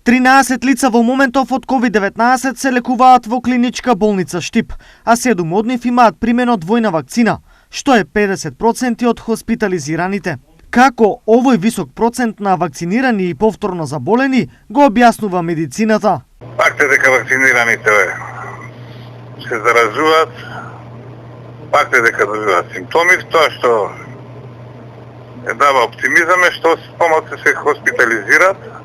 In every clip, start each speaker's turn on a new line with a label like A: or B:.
A: 13 лица во моментов од COVID-19 се лекуваат во клиничка болница Штип, а 7 од нив имаат примено двојна вакцина, што е 50% од хоспитализираните. Како овој висок процент на вакцинирани и повторно заболени го објаснува медицината?
B: Факт е дека вакцинираните се заразуваат, факт е дека добиваат симптоми, тоа што дава оптимизам е што помалку се хоспитализираат,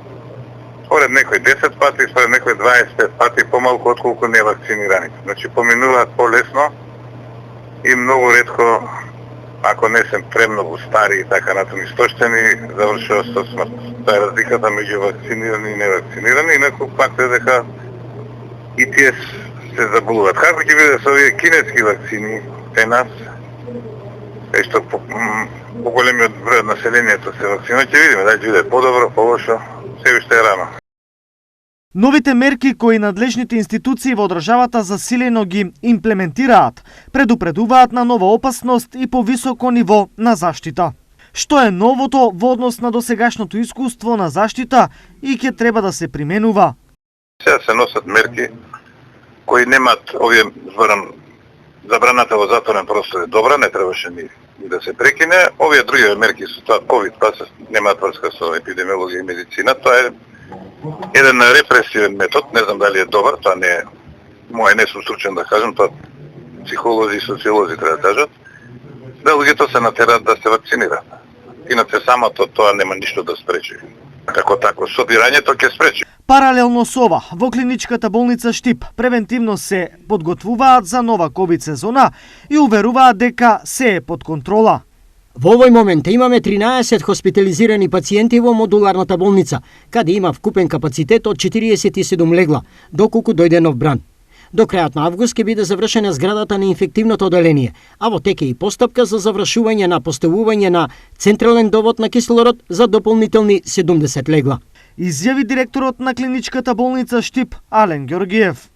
B: според некои 10 пати, според некои 25 пати помалку отколку невакцинираните. Значи поминуваат полесно и многу ретко, ако не се премногу стари и така натаму истоштени, завршува со смрт. Тоа е разликата меѓу вакцинирани и невакцинирани, инаку факт е дека и тие се заболуваат. Како ќе биде со овие кинески вакцини, те нас, што поголемиот број од населението се вакцинира, ќе видиме, дали ќе биде подобро, полошо, се уште е рано.
A: Новите мерки кои надлежните институции во државата засилено ги имплементираат, предупредуваат на нова опасност и повисоко ниво на заштита. Што е новото во однос на досегашното искуство на заштита и ќе треба да се применува?
B: Сега се носат мерки кои немаат овие забраната во затворен простор е добра, не требаше ни да се прекине. Овие други мерки со тоа ковид пас немаат врска со епидемиологија и медицина. Тоа е еден репресивен метод, не знам дали е добар, тоа не е мој, не сум стручен да кажам, тоа психолози и социолози треба да кажат. Да луѓето се натераат да се вакцинираат. Иначе самото тоа нема ништо да спречи. Како тако, собирањето ќе спречи.
A: Паралелно со ова, во клиничката болница Штип превентивно се подготвуваат за нова ковид сезона и уверуваат дека се е под контрола.
C: Во овој момент имаме 13 хоспитализирани пациенти во модуларната болница, каде има вкупен капацитет од 47 легла, доколку дојде нов бран. До крајот на август ќе биде завршена зградата на инфективното оделение, а во теке и постапка за завршување на поставување на централен довод на кислород за дополнителни 70 легла.
A: Изјави директорот на клиничката болница Штип Ален Ѓоргиев.